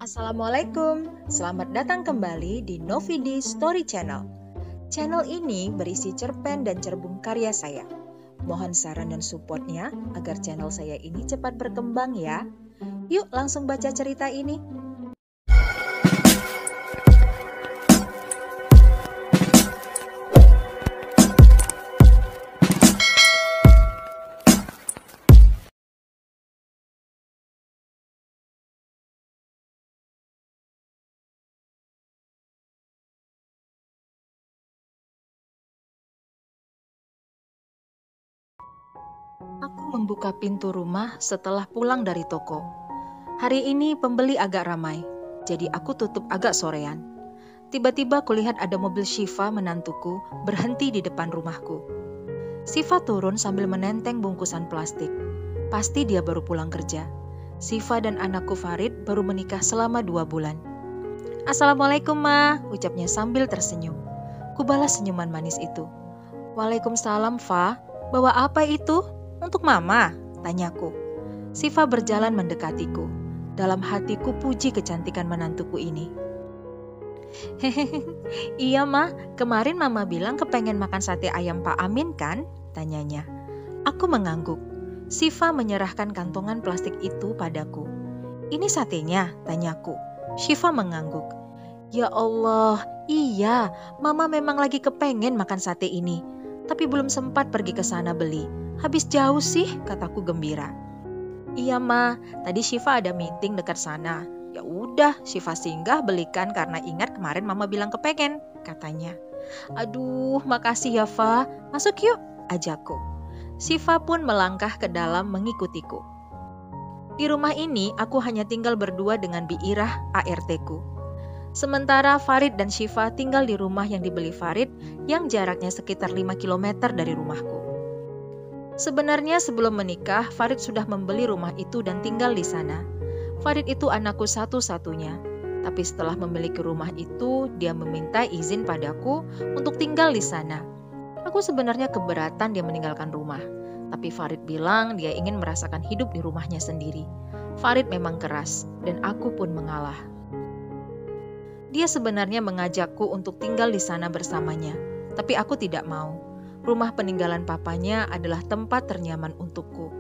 Assalamualaikum, selamat datang kembali di Novidi Story Channel. Channel ini berisi cerpen dan cerbung karya saya. Mohon saran dan supportnya agar channel saya ini cepat berkembang ya. Yuk langsung baca cerita ini. Aku membuka pintu rumah setelah pulang dari toko. Hari ini pembeli agak ramai, jadi aku tutup agak sorean. Tiba-tiba kulihat ada mobil Syifa menantuku berhenti di depan rumahku. Syifa turun sambil menenteng bungkusan plastik. Pasti dia baru pulang kerja. Syifa dan anakku Farid baru menikah selama 2 bulan. Assalamualaikum ma, ucapnya sambil tersenyum. Kubalas senyuman manis itu. Waalaikumsalam Fa, bawa apa itu? Untuk mama, tanyaku. Syifa berjalan mendekatiku. Dalam hatiku puji kecantikan menantuku ini. Hehehe, iya ma, kemarin mama bilang kepengen makan sate ayam Pak Amin kan? Tanyanya. Aku mengangguk. Syifa menyerahkan kantongan plastik itu padaku. Ini satenya? Tanyaku. Syifa mengangguk. Ya Allah, iya, mama memang lagi kepengen makan sate ini. Tapi belum sempat pergi ke sana beli. Habis jauh sih, kataku gembira. Iya ma, tadi Syifa ada meeting dekat sana. Ya udah, Syifa singgah belikan karena ingat kemarin mama bilang kepengen, katanya. Aduh, makasih ya Fa. Masuk yuk, ajakku. Syifa pun melangkah ke dalam mengikutiku. Di rumah ini aku hanya tinggal berdua dengan Biirah, ART-ku. Sementara Farid dan Syifa tinggal di rumah yang dibeli Farid yang jaraknya sekitar 5 km dari rumahku. Sebenarnya sebelum menikah, Farid sudah membeli rumah itu dan tinggal di sana. Farid itu anakku satu-satunya. Tapi setelah memiliki rumah itu, dia meminta izin padaku untuk tinggal di sana. Aku sebenarnya keberatan dia meninggalkan rumah. Tapi Farid bilang dia ingin merasakan hidup di rumahnya sendiri. Farid memang keras dan aku pun mengalah. Dia sebenarnya mengajakku untuk tinggal di sana bersamanya, tapi aku tidak mau. Rumah peninggalan papanya adalah tempat ternyaman untukku.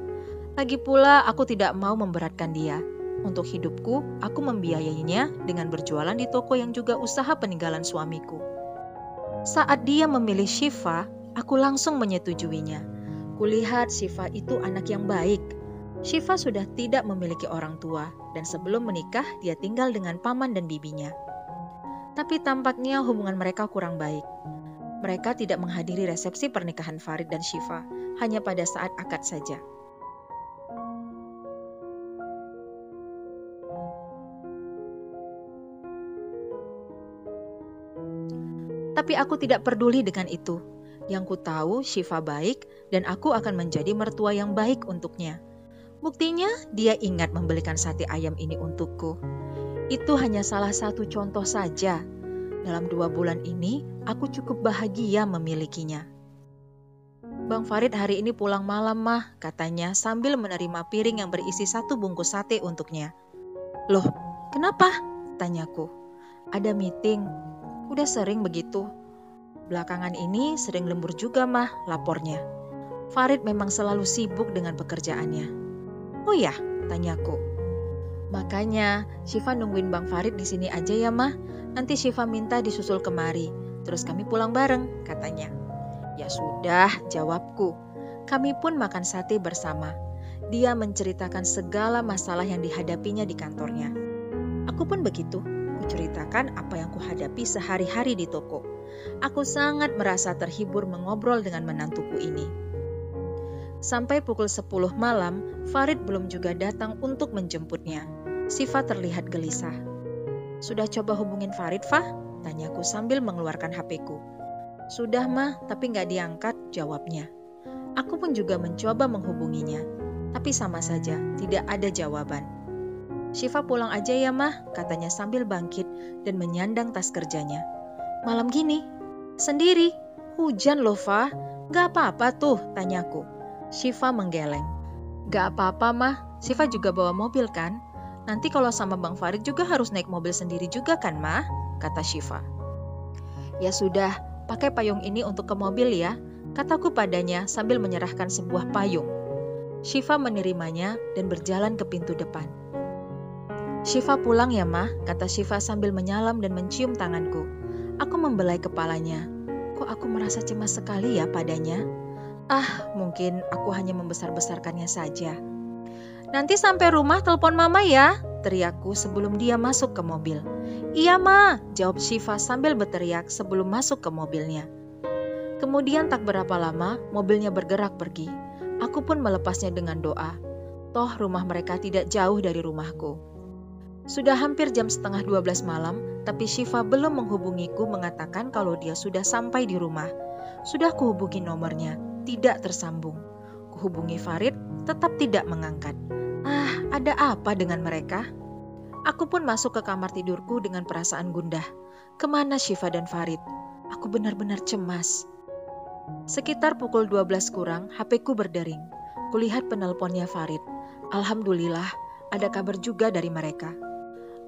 Lagi pula aku tidak mau memberatkan dia. Untuk hidupku, aku membiayainya dengan berjualan di toko yang juga usaha peninggalan suamiku. Saat dia memilih Syifa, aku langsung menyetujuinya. Kulihat Syifa itu anak yang baik. Syifa sudah tidak memiliki orang tua, dan sebelum menikah dia tinggal dengan paman dan bibinya. Tapi tampaknya hubungan mereka kurang baik. Mereka tidak menghadiri resepsi pernikahan Farid dan Syifa, hanya pada saat akad saja. Tapi aku tidak peduli dengan itu. Yang ku tahu Syifa baik dan aku akan menjadi mertua yang baik untuknya. Buktinya dia ingat membelikan sate ayam ini untukku. Itu hanya salah satu contoh saja. Dalam 2 bulan ini, aku cukup bahagia memilikinya. Bang Farid hari ini pulang malam mah, katanya sambil menerima piring yang berisi 1 bungkus sate untuknya. Loh, kenapa? Tanyaku. Ada meeting. Udah sering begitu. Belakangan ini sering lembur juga mah, lapornya. Farid memang selalu sibuk dengan pekerjaannya. Oh ya, tanyaku. Makanya Syifa nungguin Bang Farid di sini aja ya mah. Nanti Syifa minta disusul kemari. Terus kami pulang bareng, katanya. Ya sudah, jawabku. Kami pun makan sate bersama. Dia menceritakan segala masalah yang dihadapinya di kantornya. Aku pun begitu. Kuceritakan apa yang kuhadapi sehari-hari di toko. Aku sangat merasa terhibur mengobrol dengan menantuku ini. Sampai pukul 10 malam, Farid belum juga datang untuk menjemputnya. Syifa terlihat gelisah. Sudah coba hubungin Farid, Fah? Tanyaku sambil mengeluarkan HP-ku. Sudah mah, tapi gak diangkat, jawabnya. Aku pun juga mencoba menghubunginya. Tapi sama saja, tidak ada jawaban. Syifa pulang aja ya mah, katanya sambil bangkit dan menyandang tas kerjanya. Malam gini? Sendiri? Hujan loh, Fah. Gak apa-apa tuh, tanyaku. Syifa menggeleng. Gak apa-apa mah, Syifa juga bawa mobil kan? Nanti kalau sama Bang Farid juga harus naik mobil sendiri juga kan, Ma? Kata Syifa. Ya sudah, pakai payung ini untuk ke mobil ya, kataku padanya sambil menyerahkan sebuah payung. Syifa menerimanya dan berjalan ke pintu depan. Syifa pulang ya, Ma, kata Syifa sambil menyalam dan mencium tanganku. Aku membelai kepalanya. Kok aku merasa cemas sekali ya padanya? Mungkin aku hanya membesar-besarkannya saja. Nanti sampai rumah telepon Mama ya, teriakku sebelum dia masuk ke mobil. Iya, Ma, jawab Syifa sambil berteriak sebelum masuk ke mobilnya. Kemudian tak berapa lama mobilnya bergerak pergi. Aku pun melepasnya dengan doa. Toh rumah mereka tidak jauh dari rumahku. Sudah hampir jam setengah 12 malam, tapi Syifa belum menghubungiku mengatakan kalau dia sudah sampai di rumah. Sudah kuhubungi nomornya, tidak tersambung. Kuhubungi Farid, tetap tidak mengangkat. Ada apa dengan mereka? Aku pun masuk ke kamar tidurku dengan perasaan gundah. Kemana Syifa dan Farid? Aku benar-benar cemas. Sekitar pukul 12 kurang, HP-ku berdering. Kulihat penelponnya Farid. Alhamdulillah, ada kabar juga dari mereka.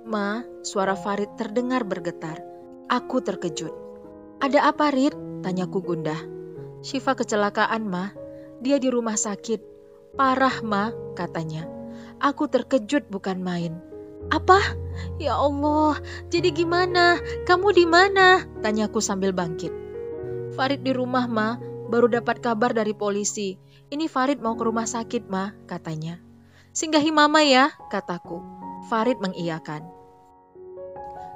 Ma, suara Farid terdengar bergetar. Aku terkejut. Ada apa, Rid? Tanyaku gundah. Syifa kecelakaan, Ma. Dia di rumah sakit. Parah, Ma, katanya. Aku terkejut bukan main. Apa? Ya Allah, jadi gimana? Kamu di mana? Tanyaku sambil bangkit. Farid di rumah, Ma. Baru dapat kabar dari polisi. Ini Farid mau ke rumah sakit, Ma, katanya. Singgahi Mama ya, kataku. Farid mengiyakan.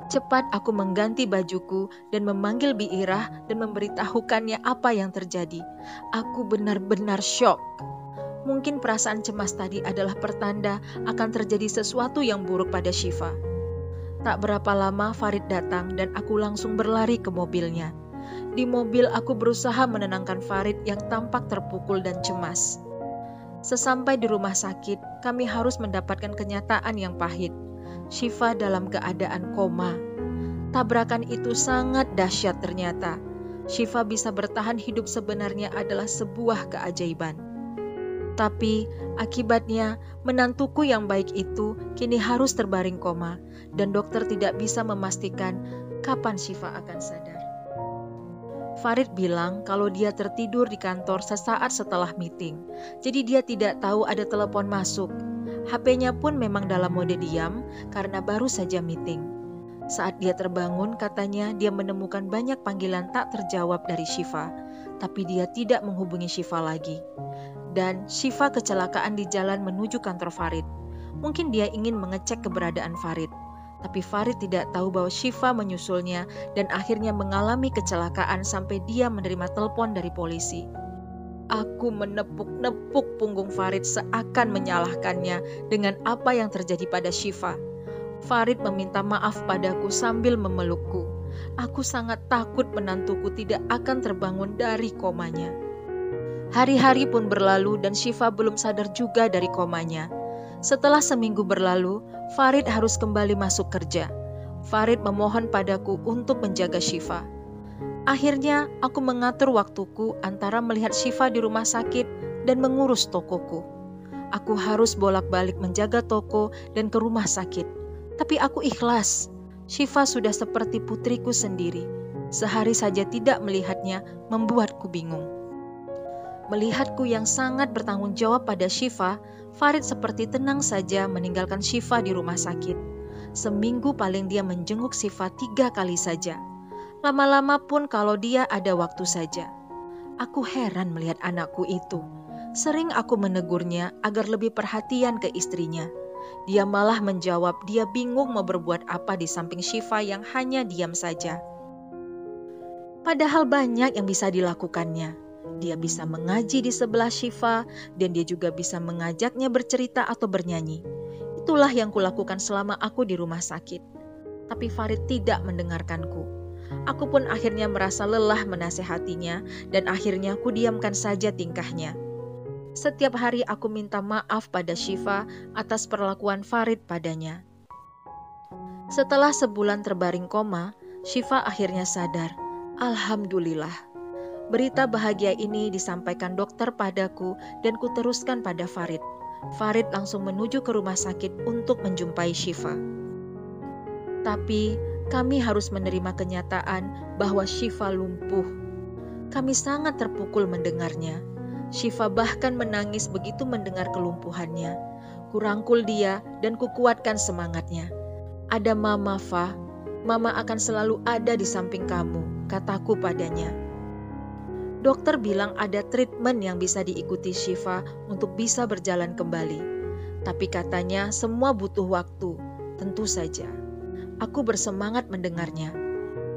Cepat aku mengganti bajuku dan memanggil Biirah dan memberitahukannya apa yang terjadi. Aku benar-benar syok. Mungkin perasaan cemas tadi adalah pertanda akan terjadi sesuatu yang buruk pada Syifa. Tak berapa lama Farid datang dan aku langsung berlari ke mobilnya. Di mobil aku berusaha menenangkan Farid yang tampak terpukul dan cemas. Sesampai di rumah sakit, kami harus mendapatkan kenyataan yang pahit. Syifa dalam keadaan koma. Tabrakan itu sangat dahsyat ternyata. Syifa bisa bertahan hidup sebenarnya adalah sebuah keajaiban. Tapi akibatnya menantuku yang baik itu kini harus terbaring koma dan dokter tidak bisa memastikan kapan Syifa akan sadar. Farid bilang kalau dia tertidur di kantor sesaat setelah meeting, jadi dia tidak tahu ada telepon masuk. HP-nya pun memang dalam mode diam karena baru saja meeting. Saat dia terbangun, katanya dia menemukan banyak panggilan tak terjawab dari Syifa, tapi dia tidak menghubungi Syifa lagi. Dan Syifa kecelakaan di jalan menuju kantor Farid. Mungkin dia ingin mengecek keberadaan Farid, tapi Farid tidak tahu bahwa Syifa menyusulnya dan akhirnya mengalami kecelakaan sampai dia menerima telepon dari polisi. Aku menepuk-nepuk punggung Farid seakan menyalahkannya dengan apa yang terjadi pada Syifa. Farid meminta maaf padaku sambil memelukku. Aku sangat takut menantuku tidak akan terbangun dari komanya. Hari-hari pun berlalu dan Syifa belum sadar juga dari komanya. Setelah seminggu berlalu, Farid harus kembali masuk kerja. Farid memohon padaku untuk menjaga Syifa. Akhirnya aku mengatur waktuku antara melihat Syifa di rumah sakit dan mengurus tokoku. Aku harus bolak-balik menjaga toko dan ke rumah sakit. Tapi aku ikhlas. Syifa sudah seperti putriku sendiri. Sehari saja tidak melihatnya membuatku bingung. Melihatku yang sangat bertanggung jawab pada Syifa, Farid seperti tenang saja meninggalkan Syifa di rumah sakit. Seminggu paling dia menjenguk Syifa 3 kali saja. Lama-lama pun kalau dia ada waktu saja. Aku heran melihat anakku itu. Sering aku menegurnya agar lebih perhatian ke istrinya. Dia malah menjawab dia bingung mau berbuat apa di samping Syifa yang hanya diam saja. Padahal banyak yang bisa dilakukannya. Dia bisa mengaji di sebelah Syifa dan dia juga bisa mengajaknya bercerita atau bernyanyi. Itulah yang kulakukan selama aku di rumah sakit. Tapi Farid tidak mendengarkanku. Aku pun akhirnya merasa lelah menasehatinya dan akhirnya aku diamkan saja tingkahnya. Setiap hari aku minta maaf pada Syifa atas perlakuan Farid padanya. Setelah sebulan terbaring koma, Syifa akhirnya sadar. Alhamdulillah. Berita bahagia ini disampaikan dokter padaku dan kuteruskan pada Farid. Farid langsung menuju ke rumah sakit untuk menjumpai Syifa. Tapi kami harus menerima kenyataan bahwa Syifa lumpuh. Kami sangat terpukul mendengarnya. Syifa bahkan menangis begitu mendengar kelumpuhannya. Kurangkul dia dan kukuatkan semangatnya. Ada Mama, Fa. Mama akan selalu ada di samping kamu, kataku padanya. Dokter bilang ada treatment yang bisa diikuti Syifa untuk bisa berjalan kembali. Tapi katanya semua butuh waktu, tentu saja. Aku bersemangat mendengarnya.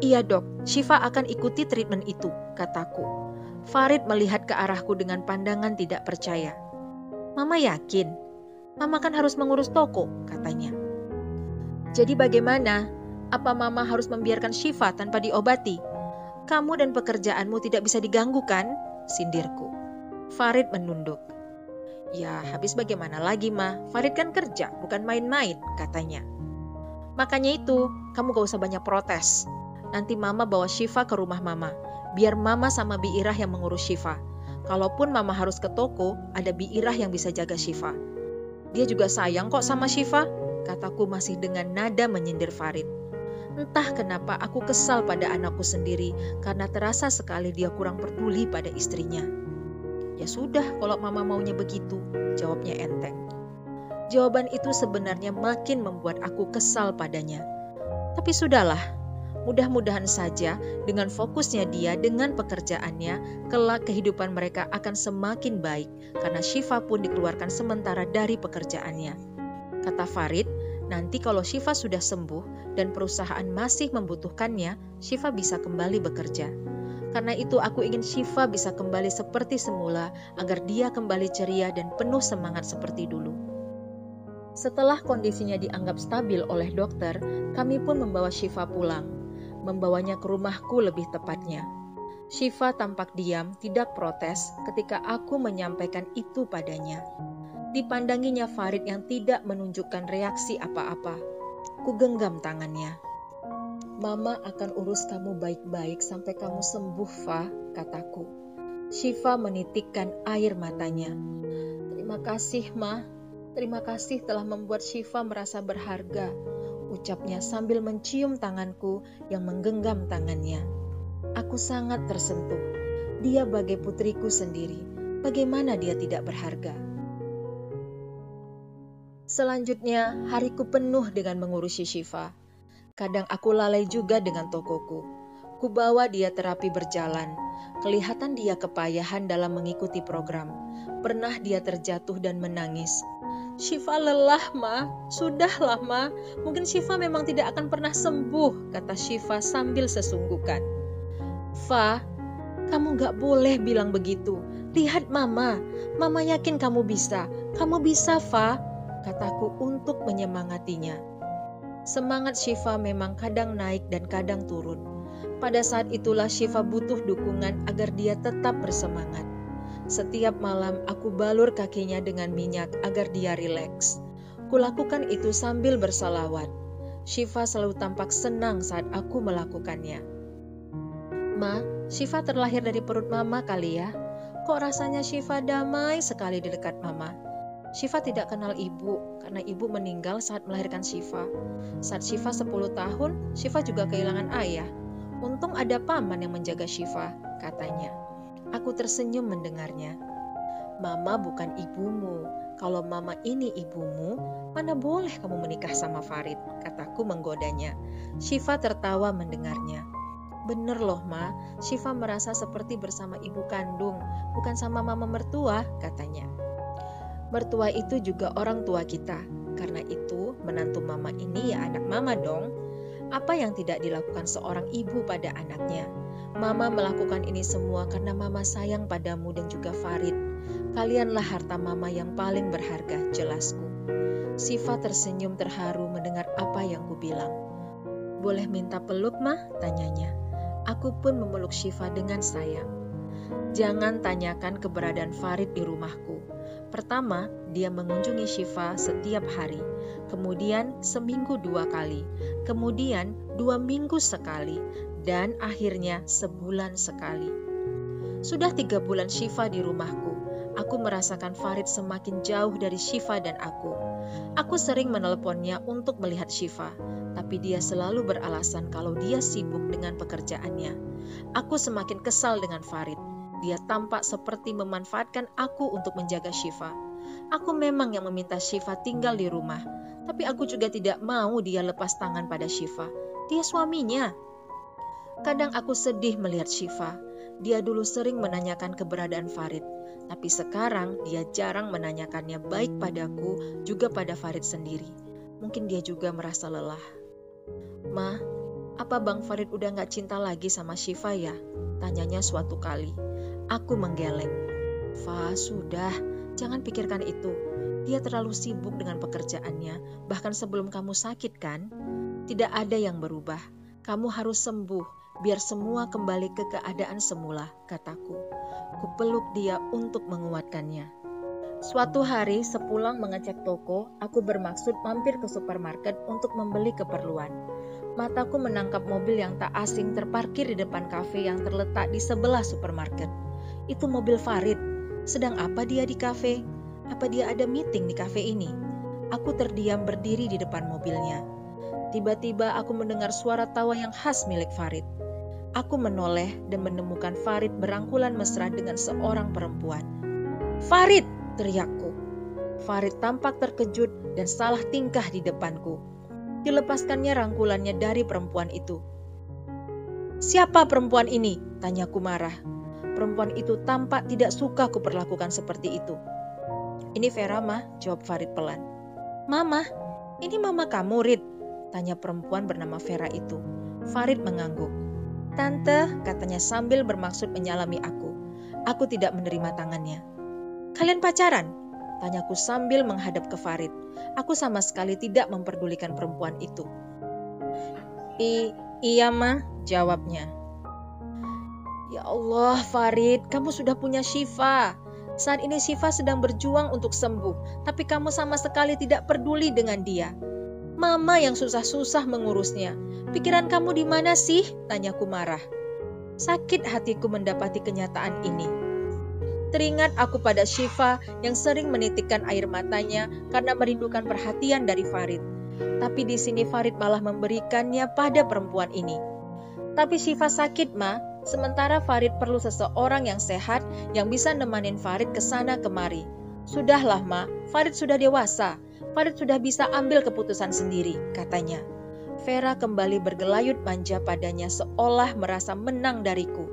Iya dok, Syifa akan ikuti treatment itu, kataku. Farid melihat ke arahku dengan pandangan tidak percaya. Mama yakin? Mama kan harus mengurus toko, katanya. Jadi bagaimana? Apa Mama harus membiarkan Syifa tanpa diobati? Kamu dan pekerjaanmu tidak bisa diganggu kan? Sindirku. Farid menunduk. Ya habis bagaimana lagi Ma? Farid kan kerja, bukan main-main, katanya. Makanya itu, kamu gak usah banyak protes. Nanti Mama bawa Syifa ke rumah Mama. Biar Mama sama Bi Irah yang mengurus Syifa. Kalaupun Mama harus ke toko, ada Bi Irah yang bisa jaga Syifa. Dia juga sayang kok sama Syifa, kataku masih dengan nada menyindir Farid. Entah kenapa aku kesal pada anakku sendiri karena terasa sekali dia kurang peduli pada istrinya. Ya sudah kalau Mama maunya begitu, jawabnya enteng. Jawaban itu sebenarnya makin membuat aku kesal padanya. Tapi sudahlah, mudah-mudahan saja dengan fokusnya dia dengan pekerjaannya, kelak kehidupan mereka akan semakin baik karena Syifa pun dikeluarkan sementara dari pekerjaannya. Kata Farid, nanti kalau Syifa sudah sembuh dan perusahaan masih membutuhkannya, Syifa bisa kembali bekerja. Karena itu aku ingin Syifa bisa kembali seperti semula agar dia kembali ceria dan penuh semangat seperti dulu. Setelah kondisinya dianggap stabil oleh dokter, kami pun membawa Syifa pulang. Membawanya ke rumahku lebih tepatnya. Syifa tampak diam, tidak protes ketika aku menyampaikan itu padanya. Dipandanginya Farid yang tidak menunjukkan reaksi apa-apa. Ku genggam tangannya. Mama akan urus kamu baik-baik sampai kamu sembuh, Fa, kataku. Syifa menitikkan air matanya. Terima kasih, Ma. Terima kasih telah membuat Syifa merasa berharga, ucapnya sambil mencium tanganku yang menggenggam tangannya. Aku sangat tersentuh. Dia bagai putriku sendiri. Bagaimana dia tidak berharga? Selanjutnya, hariku penuh dengan mengurusi Syifa. Kadang aku lalai juga dengan tokoku. Kubawa dia terapi berjalan. Kelihatan dia kepayahan dalam mengikuti program. Pernah dia terjatuh dan menangis. Syifa lelah, Ma. Sudahlah, Ma. Mungkin Syifa memang tidak akan pernah sembuh, kata Syifa sambil sesungguhkan. Fa, kamu gak boleh bilang begitu. Lihat Mama. Mama yakin kamu bisa. Kamu bisa, Fa, kataku untuk menyemangatinya. Semangat Syifa memang kadang naik dan kadang turun. Pada saat itulah Syifa butuh dukungan agar dia tetap bersemangat. Setiap malam aku balur kakinya dengan minyak agar dia rileks. Kulakukan itu sambil bersalawat. Syifa selalu tampak senang saat aku melakukannya. Ma, Syifa terlahir dari perut Mama kali ya? Kok rasanya Syifa damai sekali di dekat Mama? Syifa tidak kenal ibu karena ibu meninggal saat melahirkan Syifa. Saat Syifa 10 tahun, Syifa juga kehilangan ayah. Untung ada paman yang menjaga Syifa, katanya. Aku tersenyum mendengarnya. Mama bukan ibumu. Kalau Mama ini ibumu, mana boleh kamu menikah sama Farid, kataku menggodanya. Syifa tertawa mendengarnya. Bener loh Ma, Syifa merasa seperti bersama ibu kandung, bukan sama mama mertua, katanya. Mertua itu juga orang tua kita. Karena itu, menantu Mama ini ya anak Mama dong. Apa yang tidak dilakukan seorang ibu pada anaknya? Mama melakukan ini semua karena Mama sayang padamu dan juga Farid. Kalianlah harta Mama yang paling berharga, jelasku. Syifa tersenyum terharu mendengar apa yang kubilang. Boleh minta peluk, Ma? Tanyanya. Aku pun memeluk Syifa dengan sayang. Jangan tanyakan keberadaan Farid di rumahku. Pertama, dia mengunjungi Syifa setiap hari. Kemudian seminggu 2 kali. Kemudian 2 minggu sekali. Dan akhirnya sebulan sekali. Sudah 3 bulan Syifa di rumahku. Aku merasakan Farid semakin jauh dari Syifa dan aku. Aku sering menelponnya untuk melihat Syifa, tapi dia selalu beralasan kalau dia sibuk dengan pekerjaannya. Aku semakin kesal dengan Farid. Dia tampak seperti memanfaatkan aku untuk menjaga Syifa. Aku memang yang meminta Syifa tinggal di rumah, tapi aku juga tidak mau dia lepas tangan pada Syifa. Dia suaminya. Kadang aku sedih melihat Syifa. Dia dulu sering menanyakan keberadaan Farid, tapi sekarang dia jarang menanyakannya baik padaku juga pada Farid sendiri. Mungkin dia juga merasa lelah. Ma, apa Bang Farid udah gak cinta lagi sama Syifa ya? Tanyanya suatu kali. Aku menggeleng. Fa, sudah, jangan pikirkan itu. Dia terlalu sibuk dengan pekerjaannya, bahkan sebelum kamu sakit kan? Tidak ada yang berubah. Kamu harus sembuh, biar semua kembali ke keadaan semula, kataku. Kupeluk dia untuk menguatkannya. Suatu hari sepulang mengecek toko, aku bermaksud mampir ke supermarket untuk membeli keperluan. Mataku menangkap mobil yang tak asing terparkir di depan kafe yang terletak di sebelah supermarket. Itu mobil Farid. Sedang apa dia di kafe? Apa dia ada meeting di kafe ini? Aku terdiam berdiri di depan mobilnya. Tiba-tiba aku mendengar suara tawa yang khas milik Farid. Aku menoleh dan menemukan Farid berangkulan mesra dengan seorang perempuan. Farid! Teriakku. Farid tampak terkejut dan salah tingkah di depanku. Dilepaskannya rangkulannya dari perempuan itu. Siapa perempuan ini? Tanyaku marah. Perempuan itu tampak tidak suka kuperlakukan seperti itu. Ini Vera, Ma, jawab Farid pelan. Mama, ini mama kamu, Rid? Tanya perempuan bernama Vera itu. Farid mengangguk. Tante, katanya sambil bermaksud menyalami aku. Aku tidak menerima tangannya. Kalian pacaran? Tanyaku sambil menghadap ke Farid. Aku sama sekali tidak memperdulikan perempuan itu. Iya, Ma, jawabnya. Ya Allah, Farid, kamu sudah punya Syifa. Saat ini Syifa sedang berjuang untuk sembuh, tapi kamu sama sekali tidak peduli dengan dia. Mama yang susah-susah mengurusnya. Pikiran kamu di mana sih? Tanyaku marah. Sakit hatiku mendapati kenyataan ini. Teringat aku pada Syifa yang sering menitikkan air matanya karena merindukan perhatian dari Farid. Tapi di sini Farid malah memberikannya pada perempuan ini. Tapi Syifa sakit, Ma. Sementara Farid perlu seseorang yang sehat yang bisa nemanin Farid ke sana kemari. Sudahlah, Ma. Farid sudah dewasa. Farid sudah bisa ambil keputusan sendiri, katanya. Vera kembali bergelayut manja padanya seolah merasa menang dariku.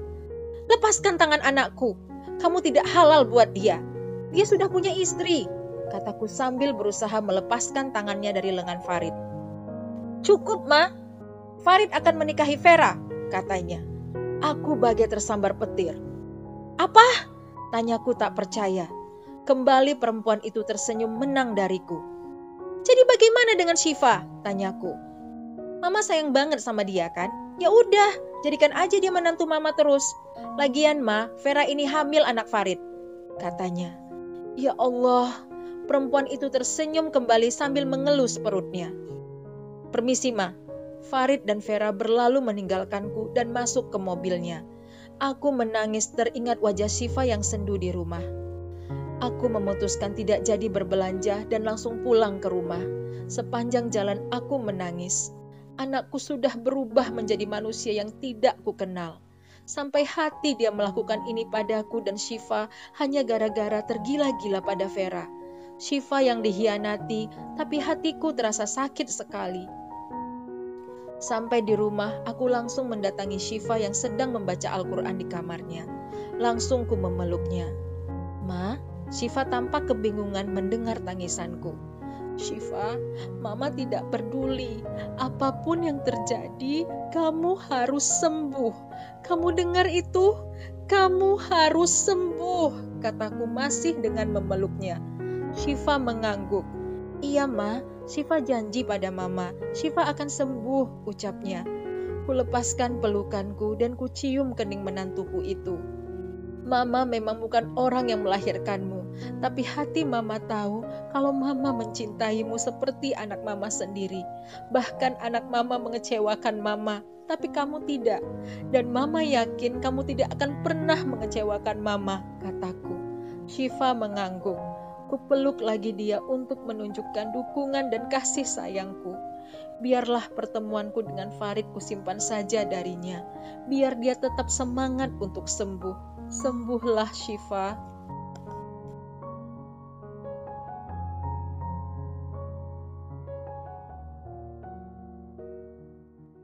Lepaskan tangan anakku. Kamu tidak halal buat dia. Dia sudah punya istri, kataku sambil berusaha melepaskan tangannya dari lengan Farid. Cukup, Ma. Farid akan menikahi Vera, katanya. Aku bagai tersambar petir. Apa? Tanyaku tak percaya. Kembali perempuan itu tersenyum menang dariku. Jadi bagaimana dengan Syifa? Tanyaku. Mama sayang banget sama dia kan? Ya udah, jadikan aja dia menantu Mama terus. Lagian Ma, Vera ini hamil anak Farid, katanya. Ya Allah, perempuan itu tersenyum kembali sambil mengelus perutnya. Permisi Ma. Farid dan Vera berlalu meninggalkanku dan masuk ke mobilnya. Aku menangis teringat wajah Syifa yang sendu di rumah. Aku memutuskan tidak jadi berbelanja dan langsung pulang ke rumah. Sepanjang jalan aku menangis. Anakku sudah berubah menjadi manusia yang tidak kukenal. Sampai hati dia melakukan ini padaku dan Syifa hanya gara-gara tergila-gila pada Vera. Syifa yang dihianati, tapi hatiku terasa sakit sekali. Sampai di rumah, aku langsung mendatangi Syifa yang sedang membaca Al-Quran di kamarnya. Langsung ku memeluknya. Ma, Syifa tampak kebingungan mendengar tangisanku. Syifa, Mama tidak peduli. Apapun yang terjadi, kamu harus sembuh. Kamu dengar itu? Kamu harus sembuh, kataku masih dengan memeluknya. Syifa mengangguk. Iya, Ma, Syifa janji pada Mama. Syifa akan sembuh, ucapnya. Ku lepaskan pelukanku dan ku cium kening menantuku itu. Mama memang bukan orang yang melahirkanmu, tapi hati Mama tahu kalau Mama mencintaimu seperti anak Mama sendiri. Bahkan anak Mama mengecewakan Mama, tapi kamu tidak. Dan Mama yakin kamu tidak akan pernah mengecewakan Mama, kataku. Syifa mengangguk. Kupeluk lagi dia untuk menunjukkan dukungan dan kasih sayangku. Biarlah pertemuanku dengan Farid kusimpan saja darinya. Biar dia tetap semangat untuk sembuh. Sembuhlah Syifa.